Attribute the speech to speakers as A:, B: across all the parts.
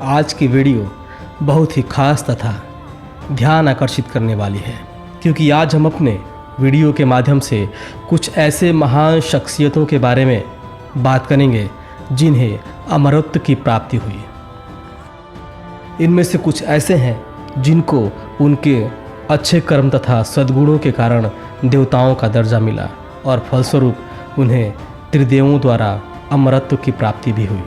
A: आज की वीडियो बहुत ही खास तथा ध्यान आकर्षित करने वाली है, क्योंकि आज हम अपने वीडियो के माध्यम से कुछ ऐसे महान शख्सियतों के बारे में बात करेंगे जिन्हें अमरत्व की प्राप्ति हुई। इनमें से कुछ ऐसे हैं जिनको उनके अच्छे कर्म तथा सद्गुणों के कारण देवताओं का दर्जा मिला और फलस्वरूप उन्हें त्रिदेवों द्वारा अमरत्व की प्राप्ति भी हुई।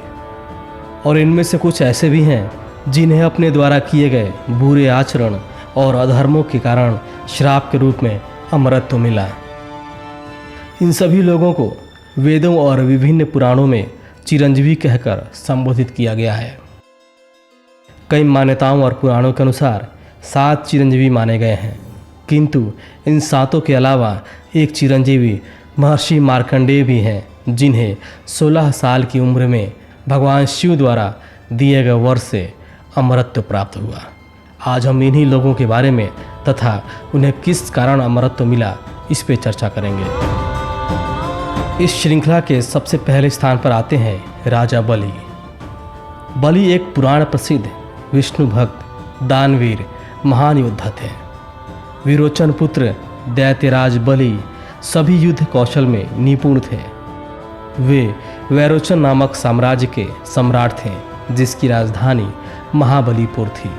A: और इनमें से कुछ ऐसे भी हैं जिन्हें अपने द्वारा किए गए बुरे आचरण और अधर्मों के कारण श्राप के रूप में अमरत्व मिला। इन सभी लोगों को वेदों और विभिन्न पुराणों में चिरंजीवी कहकर संबोधित किया गया है। कई मान्यताओं और पुराणों के अनुसार 7 चिरंजीवी माने गए हैं, किंतु इन 7 के अलावा एक चिरंजीवी महर्षि मार्कंडेय भी हैं, जिन्हें 16 साल की उम्र में भगवान शिव द्वारा दिए गए वर से अमरत्व प्राप्त हुआ। आज हम इन्हीं लोगों के बारे में तथा उन्हें किस कारण अमरत्व मिला, इस पे चर्चा करेंगे। इस श्रृंखला के सबसे पहले स्थान पर आते हैं राजा बलि। बलि एक पुराण प्रसिद्ध विष्णु भक्त दानवीर महान योद्धा थे। विरोचन पुत्र दैत्यराज बलि सभी युद्ध कौशल में निपुण थे। वे वैरोचन नामक साम्राज्य के सम्राट थे, जिसकी राजधानी महाबलीपुर थी।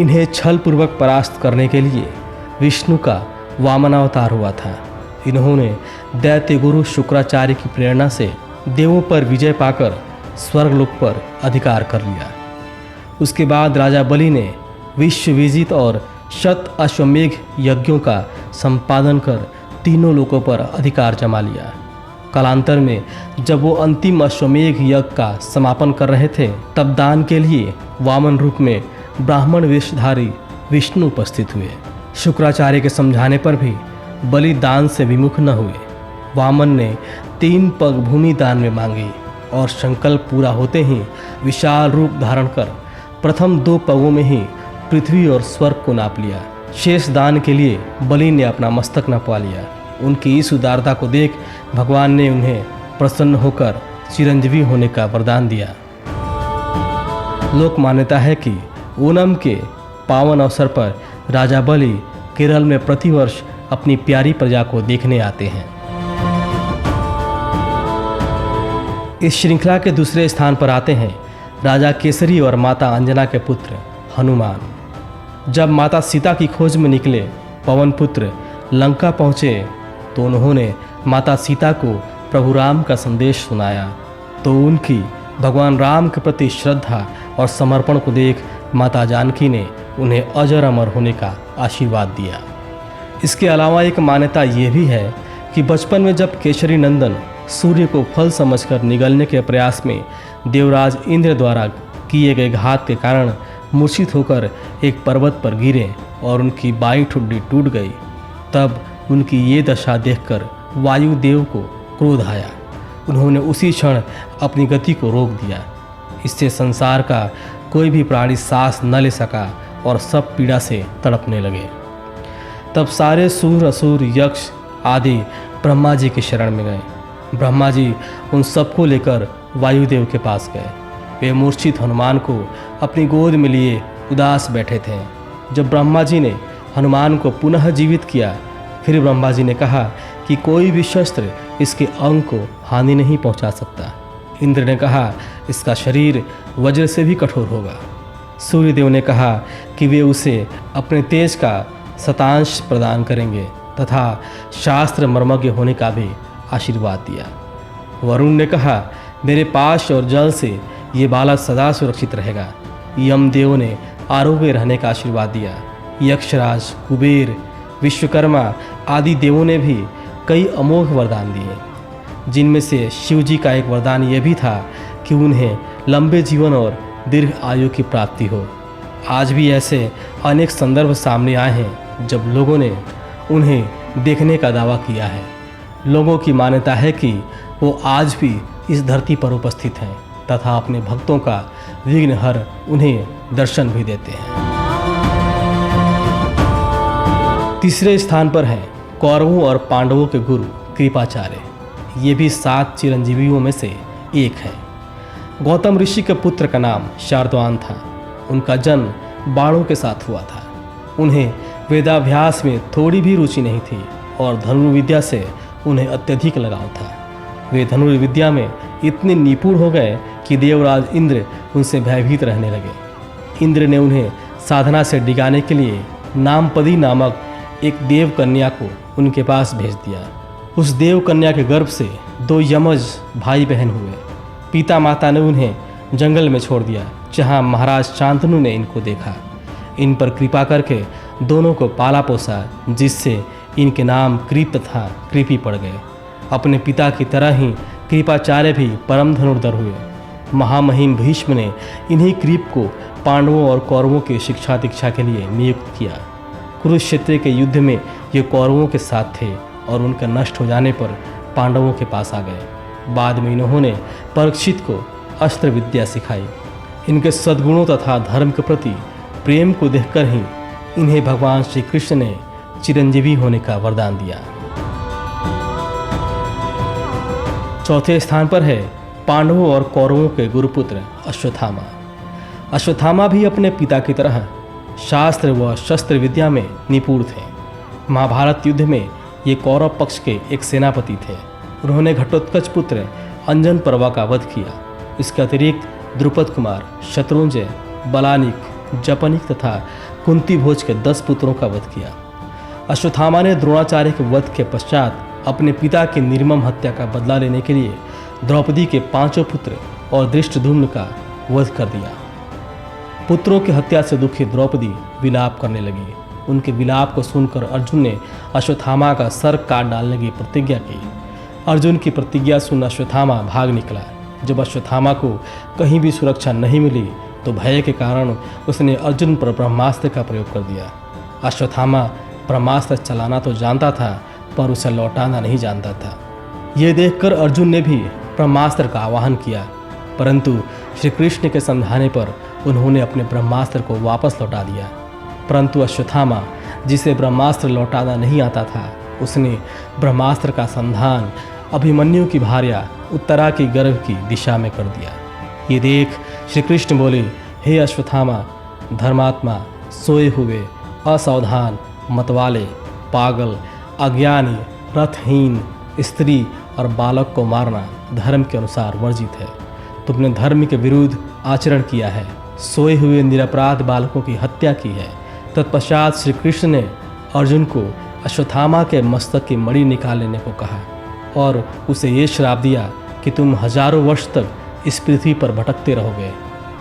A: इन्हें छल पूर्वक परास्त करने के लिए विष्णु का वामनावतार हुआ था। इन्होंने दैत्य गुरु शुक्राचार्य की प्रेरणा से देवों पर विजय पाकर स्वर्गलोक पर अधिकार कर लिया। उसके बाद राजा बलि ने विश्व विजित और शत अश्वमेघ यज्ञों का संपादन कर तीनों लोकों पर अधिकार जमा लिया। कालांतर में जब वो अंतिम अश्वमेघ यज्ञ का समापन कर रहे थे, तब दान के लिए वामन रूप में ब्राह्मण वेशधारी विष्णु उपस्थित हुए। शुक्राचार्य के समझाने पर भी बलि दान से विमुख न हुए। वामन ने 3 पग भूमि दान में मांगी और संकल्प पूरा होते ही विशाल रूप धारण कर प्रथम 2 पगों में ही पृथ्वी और स्वर्ग को नाप लिया। शेष दान के लिए बलि ने अपना मस्तक नपवा लिया। उनकी इस उदारता को देख भगवान ने उन्हें प्रसन्न होकर चिरंजीवी होने का वरदान दिया। लोक मान्यता है कि ओणम के पावन अवसर पर राजा बलि केरल में प्रतिवर्ष अपनी प्यारी प्रजा को देखने आते हैं। इस श्रृंखला के दूसरे स्थान पर आते हैं राजा केसरी और माता अंजना के पुत्र हनुमान। जब माता सीता की खोज में निकले पवन पुत्र लंका पहुँचे तो उन्होंने माता सीता को प्रभु राम का संदेश सुनाया, तो उनकी भगवान राम के प्रति श्रद्धा और समर्पण को देख माता जानकी ने उन्हें अजर अमर होने का आशीर्वाद दिया। इसके अलावा एक मान्यता ये भी है कि बचपन में जब केसरी नंदन सूर्य को फल समझकर निगलने के प्रयास में देवराज इंद्र द्वारा किए गए घात के कारण मूर्छित होकर एक पर्वत पर गिरे और उनकी बाईं ठुड्डी टूट गई, तब उनकी ये दशा देखकर वायुदेव को क्रोध आया। उन्होंने उसी क्षण अपनी गति को रोक दिया। इससे संसार का कोई भी प्राणी सांस न ले सका और सब पीड़ा से तड़पने लगे। तब सारे सूर असुर यक्ष आदि ब्रह्मा जी की शरण में गए। ब्रह्मा जी उन सबको लेकर वायुदेव के पास गए। वे मूर्छित हनुमान को अपनी गोद में लिए उदास बैठे थे। जब ब्रह्मा जी ने हनुमान को पुनः जीवित किया, फिर ब्रह्मा जी ने कहा कि कोई भी शस्त्र इसके अंग को हानि नहीं पहुंचा सकता। इंद्र ने कहा इसका शरीर वज्र से भी कठोर होगा। सूर्यदेव ने कहा कि वे उसे अपने तेज का शतांश प्रदान करेंगे तथा शास्त्र मर्मज्ञ होने का भी आशीर्वाद दिया। वरुण ने कहा मेरे पाश और जल से ये बालक सदा सुरक्षित रहेगा। यमदेव ने आरोग्य रहने का आशीर्वाद दिया। यक्षराज, कुबेर, विश्वकर्मा आदि देवों ने भी कई अमोघ वरदान दिए, जिनमें से शिव जी का एक वरदान ये भी था कि उन्हें लंबे जीवन और दीर्घ आयु की प्राप्ति हो। आज भी ऐसे अनेक संदर्भ सामने आए हैं जब लोगों ने उन्हें देखने का दावा किया है। लोगों की मान्यता है कि वो आज भी इस धरती पर उपस्थित हैं तथा अपने भक्तों का विघ्नहर उन्हें दर्शन भी देते हैं। तीसरे स्थान पर हैं कौरवों और पांडवों के गुरु कृपाचार्य। ये भी 7 चिरंजीवियों में से एक है। गौतम ऋषि के पुत्र का नाम शार्दूल था। उनका जन्म बाणों के साथ हुआ था। उन्हें वेदाभ्यास में थोड़ी भी रुचि नहीं थी और धनुर्विद्या से उन्हें अत्यधिक लगाव था। वे धनुर्विद्या में इतने निपुण हो गए कि देवराज इंद्र उनसे भयभीत रहने लगे। इंद्र ने उन्हें साधना से डिगाने के लिए नामपदी नामक एक देव कन्या को उनके पास भेज दिया। उस देव कन्या के गर्भ से 2 यमज भाई बहन हुए। पिता माता ने उन्हें जंगल में छोड़ दिया, जहाँ महाराज शांतनु ने इनको देखा। इन पर कृपा करके दोनों को पाला पोसा, जिससे इनके नाम कृप तथा कृपी पड़ गए। अपने पिता की तरह ही कृपाचार्य भी परम धनुर्धर हुए। महामहिम भीष्म ने इन्हीं कृप को पांडवों और कौरवों की शिक्षा दीक्षा के लिए नियुक्त किया। कुरुक्षेत्र के युद्ध में ये कौरवों के साथ थे और उनका नष्ट हो जाने पर पांडवों के पास आ गए। बाद में इन्होंने परीक्षित को अस्त्र विद्या सिखाई। इनके सद्गुणों तथा धर्म के प्रति प्रेम को देखकर ही इन्हें भगवान श्री कृष्ण ने चिरंजीवी होने का वरदान दिया। चौथे स्थान पर है पांडवों और कौरवों के गुरुपुत्र अश्वत्थामा। अश्वत्थामा भी अपने पिता की तरह शास्त्र व शस्त्र विद्या में निपुण थे। महाभारत युद्ध में ये कौरव पक्ष के एक सेनापति थे। उन्होंने घटोत्कच पुत्र अंजन पर्वा का वध किया। इसके अतिरिक्त द्रुपद कुमार, शत्रुंजय, बलानिक, जपनिक तथा कुंती भोज के 10 पुत्रों का वध किया। अश्वत्थामा ने द्रोणाचार्य के वध के पश्चात अपने पिता की निर्मम हत्या का बदला लेने के लिए द्रौपदी के 5 पुत्र और धृष्टद्युम्न का वध कर दिया। पुत्रों की हत्या से दुखी द्रौपदी विलाप करने लगी। उनके विलाप को सुनकर अर्जुन ने अश्वत्थामा का सर काट डालने की प्रतिज्ञा की। अर्जुन की प्रतिज्ञा सुन अश्वत्थामा भाग निकला। जब अश्वत्थामा को कहीं भी सुरक्षा नहीं मिली तो भय के कारण उसने अर्जुन पर ब्रह्मास्त्र का प्रयोग कर दिया। अश्वत्थामा ब्रह्मास्त्र चलाना तो जानता था, पर उसे लौटाना नहीं जानता था। ये देखकर अर्जुन ने भी ब्रह्मास्त्र का आवाहन किया, परंतु श्री कृष्ण के समझाने पर उन्होंने अपने ब्रह्मास्त्र को वापस लौटा दिया। परंतु अश्वत्थामा, जिसे ब्रह्मास्त्र लौटाना नहीं आता था, उसने ब्रह्मास्त्र का संधान अभिमन्यु की भार्या उत्तरा की गर्भ की दिशा में कर दिया। ये देख श्री कृष्ण बोले, हे अश्वत्थामा, धर्मात्मा, सोए हुए, असावधान, मतवाले, पागल, अज्ञानी, रथहीन, स्त्री और बालक को मारना धर्म के अनुसार वर्जित है। तुमने धर्म के विरुद्ध आचरण किया है, सोए हुए निरपराध बालकों की हत्या की है। तत्पश्चात श्री कृष्ण ने अर्जुन को अश्वत्थामा के मस्तक की मणि निकाल लेने को कहा और उसे ये श्राप दिया कि तुम हजारों वर्ष तक इस पृथ्वी पर भटकते रहोगे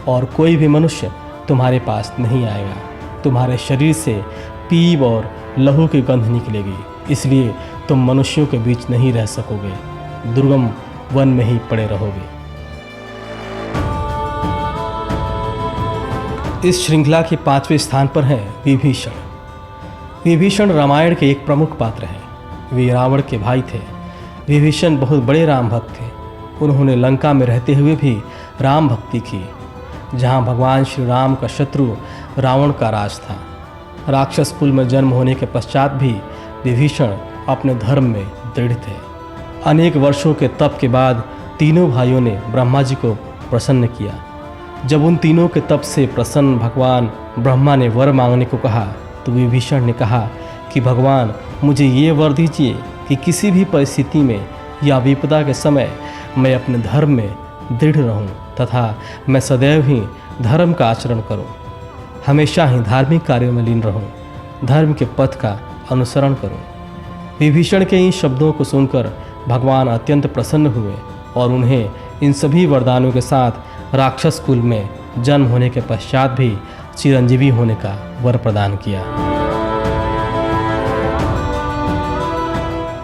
A: और कोई भी मनुष्य तुम्हारे पास नहीं आएगा। तुम्हारे शरीर से पीप और लहू की गंध निकलेगी, इसलिए तुम मनुष्यों के बीच नहीं रह सकोगे, दुर्गम वन में ही पड़े रहोगे। इस श्रृंखला के 5वें स्थान पर हैं विभीषण। विभीषण रामायण के एक प्रमुख पात्र हैं। वे रावण के भाई थे। विभीषण बहुत बड़े राम भक्त थे। उन्होंने लंका में रहते हुए भी राम भक्ति की, जहाँ भगवान श्री राम का शत्रु रावण का राज था। राक्षस कुल में जन्म होने के पश्चात भी विभीषण अपने धर्म में दृढ़ थे। अनेक वर्षों के तप के बाद तीनों भाइयों ने ब्रह्मा जी को प्रसन्न किया। जब उन तीनों के तप से प्रसन्न भगवान ब्रह्मा ने वर मांगने को कहा तो विभीषण ने कहा कि भगवान, मुझे ये वर दीजिए कि किसी भी परिस्थिति में या विपदा के समय मैं अपने धर्म में दृढ़ रहूं तथा मैं सदैव ही धर्म का आचरण करूं, हमेशा ही धार्मिक कार्यों में लीन रहूं, धर्म के पथ का अनुसरण करूं। विभीषण के इन शब्दों को सुनकर भगवान अत्यंत प्रसन्न हुए और उन्हें इन सभी वरदानों के साथ राक्षस कुल में जन्म होने के पश्चात भी चिरंजीवी होने का वर प्रदान किया।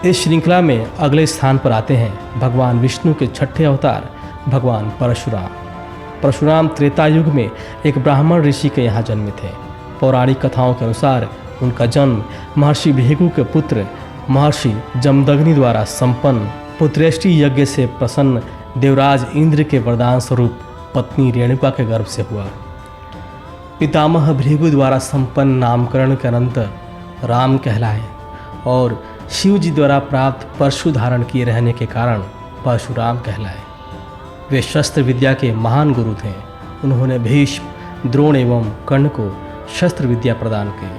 A: इस श्रृंखला में अगले स्थान पर आते हैं भगवान विष्णु के 6ठे अवतार भगवान परशुराम। परशुराम त्रेता युग में एक ब्राह्मण ऋषि के यहाँ जन्मे थे। पौराणिक कथाओं के अनुसार उनका जन्म महर्षि भृगु के पुत्र महर्षि जमदग्नि द्वारा संपन्न पुत्रेष्टि यज्ञ से प्रसन्न देवराज इंद्र के वरदान स्वरूप पत्नी रेणुका के गर्भ से हुआ। पितामह भृगु द्वारा संपन्न नामकरण के अनंतर राम कहलाए और शिव जी द्वारा प्राप्त परशु धारण किए रहने के कारण परशुराम कहलाए। वे शस्त्र विद्या के महान गुरु थे। उन्होंने भीष्म, द्रोण एवं कर्ण को शस्त्र विद्या प्रदान की।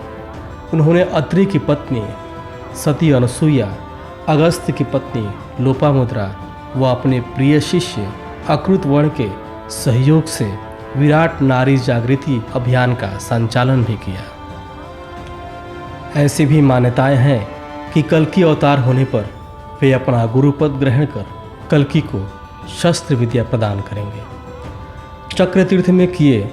A: उन्होंने अत्रि की पत्नी सती अनसुईया, अगस्त्य की पत्नी लोपामुद्रा व अपने प्रिय शिष्य अकृतवर्ण के सहयोग से विराट नारी जागृति अभियान का संचालन भी किया। ऐसी भी मान्यताएं हैं कि कल्कि अवतार होने पर वे अपना गुरुपद ग्रहण कर कल्कि को शस्त्र विद्या प्रदान करेंगे। चक्रतीर्थ में किए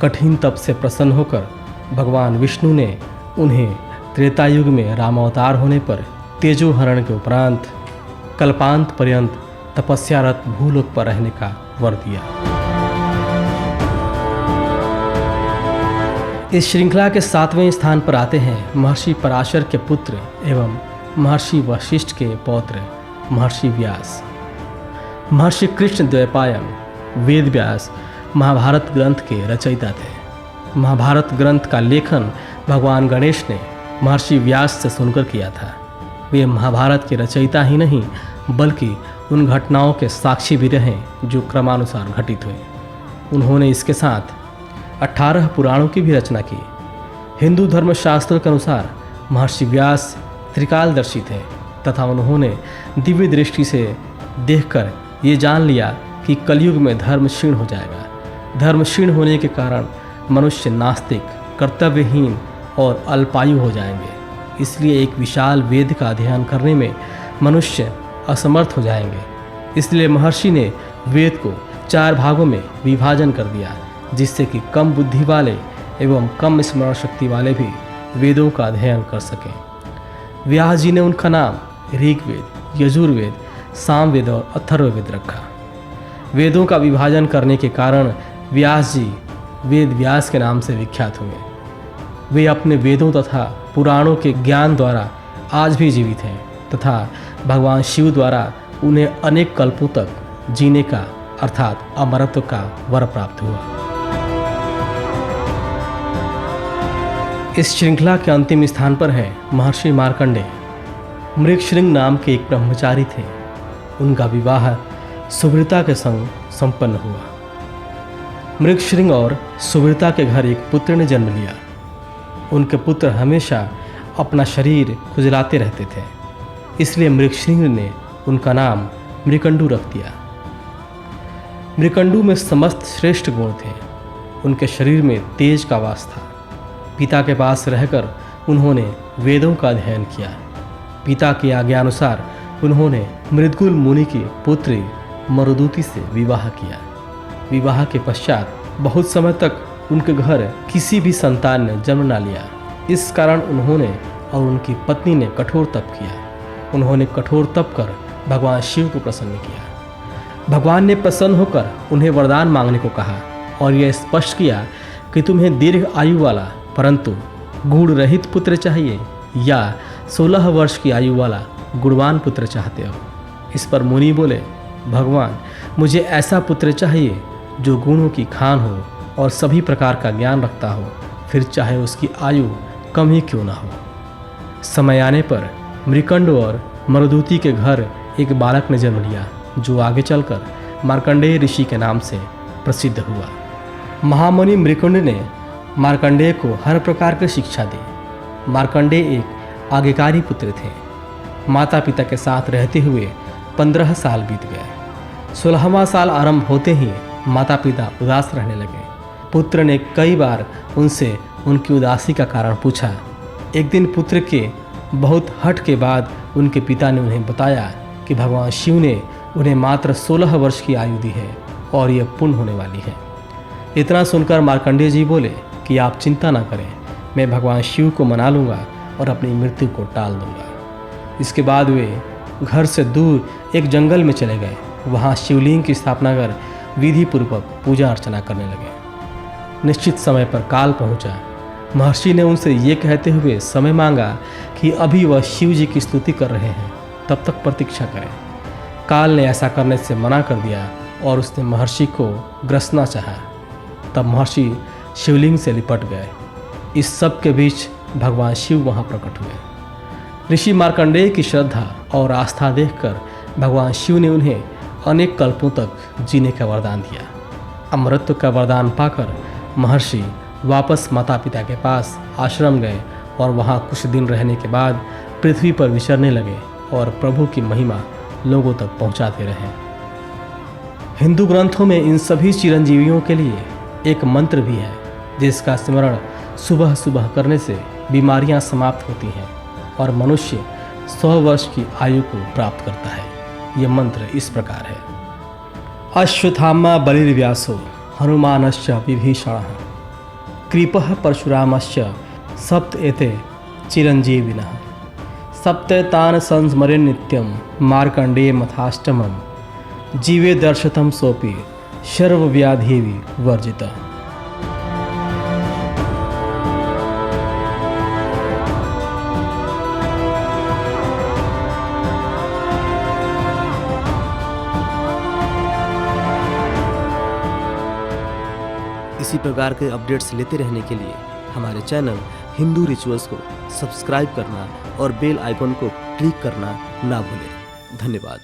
A: कठिन तप से प्रसन्न होकर भगवान विष्णु ने उन्हें त्रेता युग में रामावतार होने पर तेजोहरण के उपरांत कल्पांत पर्यंत तपस्यारत भूलोक पर रहने का वर दिया। इस श्रृंखला के 7वें स्थान पर आते हैं महर्षि पराशर के पुत्र एवं महर्षि वशिष्ठ के पौत्र महर्षि व्यास। महर्षि कृष्ण द्वैपायन वेद व्यास महाभारत ग्रंथ के रचयिता थे। महाभारत ग्रंथ का लेखन भगवान गणेश ने महर्षि व्यास से सुनकर किया था। वे महाभारत के रचयिता ही नहीं बल्कि उन घटनाओं के साक्षी भी रहे जो क्रमानुसार घटित हुए। उन्होंने इसके साथ 18 पुराणों की भी रचना की। हिंदू धर्मशास्त्रों के अनुसार महर्षि व्यास त्रिकालदर्शी थे तथा उन्होंने दिव्य दृष्टि से देखकर ये जान लिया कि कलयुग में धर्म क्षीण हो जाएगा। धर्म क्षीण होने के कारण मनुष्य नास्तिक, कर्तव्यहीन और अल्पायु हो जाएंगे। इसलिए एक विशाल वेद का अध्ययन करने में मनुष्य असमर्थ हो जाएंगे। इसलिए महर्षि ने वेद को 4 भागों में विभाजन कर दिया, जिससे कि कम बुद्धि वाले एवं कम स्मरण शक्ति वाले भी वेदों का अध्ययन कर सकें। व्यास जी ने उनका नाम ऋग्वेद, यजुर्वेद, सामवेद और अथर्ववेद रखा। वेदों का विभाजन करने के कारण व्यास जी वेद व्यास के नाम से विख्यात हुए। वे अपने वेदों तथा पुराणों के ज्ञान द्वारा आज भी जीवित हैं तथा भगवान शिव द्वारा उन्हें अनेक कल्पों तक जीने का अर्थात अमरत्व का वर प्राप्त हुआ। इस श्रृंखला के अंतिम स्थान पर है महर्षि मार्कंडेय। मृगशृंग नाम के एक ब्रह्मचारी थे। उनका विवाह सुवृता के संग संपन्न हुआ। मृगशृंग और सुवृता के घर एक पुत्र ने जन्म लिया। उनके पुत्र हमेशा अपना शरीर खुजलाते रहते थे, इसलिए मृगशृंग ने उनका नाम मृकंडू रख दिया। मृकंडू में समस्त श्रेष्ठ गुण थे। उनके शरीर में तेज का वास था। पिता के पास रहकर उन्होंने वेदों का अध्ययन किया। पिता की आज्ञानुसार उन्होंने मृदकुल मुनि की पुत्री मरुदूति से विवाह किया। विवाह के पश्चात बहुत समय तक उनके घर किसी भी संतान ने जन्म न लिया। इस कारण उन्होंने और उनकी पत्नी ने कठोर तप किया। उन्होंने कठोर तप कर भगवान शिव को प्रसन्न किया। भगवान ने प्रसन्न होकर उन्हें वरदान मांगने को कहा और यह स्पष्ट किया कि तुम्हें दीर्घ आयु वाला परंतु गुण रहित पुत्र चाहिए या 16 वर्ष की आयु वाला गुणवान पुत्र चाहते हो। इस पर मुनि बोले, भगवान मुझे ऐसा पुत्र चाहिए जो गुणों की खान हो और सभी प्रकार का ज्ञान रखता हो, फिर चाहे उसकी आयु कम ही क्यों ना हो। समय आने पर मृकंड और मरुदूति के घर एक बालक ने जन्म लिया जो आगे चलकर मार्कंडेय ऋषि के नाम से प्रसिद्ध हुआ। महामुनि मृकंड ने मार्कंडेय को हर प्रकार की शिक्षा दी। मार्कंडेय एक आज्ञाकारी पुत्र थे। माता पिता के साथ रहते हुए 15 साल बीत गए। 16वां साल आरंभ होते ही माता पिता उदास रहने लगे। पुत्र ने कई बार उनसे उनकी उदासी का कारण पूछा। एक दिन पुत्र के बहुत हठ के बाद उनके पिता ने उन्हें बताया कि भगवान शिव ने उन्हें मात्र 16 वर्ष की आयु दी है और यह पूर्ण होने वाली है। इतना सुनकर मार्कंडेय जी बोले कि आप चिंता ना करें, मैं भगवान शिव को मना लूँगा और अपनी मृत्यु को टाल दूँगा। इसके बाद वे घर से दूर एक जंगल में चले गए। वहाँ शिवलिंग की स्थापना कर विधि पूर्वक पूजा अर्चना करने लगे। निश्चित समय पर काल पहुँचा। महर्षि ने उनसे ये कहते हुए समय मांगा कि अभी वह शिव जी की स्तुति कर रहे हैं, तब तक प्रतीक्षा करें। काल ने ऐसा करने से मना कर दिया और उसने महर्षि को ग्रसना चाहा। तब महर्षि शिवलिंग से लिपट गए। इस सब के बीच भगवान शिव वहाँ प्रकट हुए। ऋषि मार्कंडेय की श्रद्धा और आस्था देखकर भगवान शिव ने उन्हें अनेक कल्पों तक जीने का वरदान दिया। अमरत्व का वरदान पाकर महर्षि वापस माता पिता के पास आश्रम गए और वहाँ कुछ दिन रहने के बाद पृथ्वी पर विचरने लगे और प्रभु की महिमा लोगों तक पहुँचाते रहे। हिंदू ग्रंथों में इन सभी चिरंजीवियों के लिए एक मंत्र भी है जिसका स्मरण सुबह सुबह करने से बीमारियां समाप्त होती हैं और मनुष्य 100 वर्ष की आयु को प्राप्त करता है। यह मंत्र इस प्रकार है। अश्वत्थामा बलिर्व्यासो हनुमानश्च विभीषणः कृपः परशुरामश्च सप्त एते चिरंजीविनः सप्तैतान् संस्मरेन् नित्यं मार्कण्डेय मथाष्टमं जीवे दर्शतं सोपि सर्वव्याधि वर्जितः।
B: इसी प्रकार के अपडेट्स लेते रहने के लिए हमारे चैनल हिंदू रिचुअल्स को सब्सक्राइब करना और बेल आइकन को क्लिक करना ना भूलें। धन्यवाद।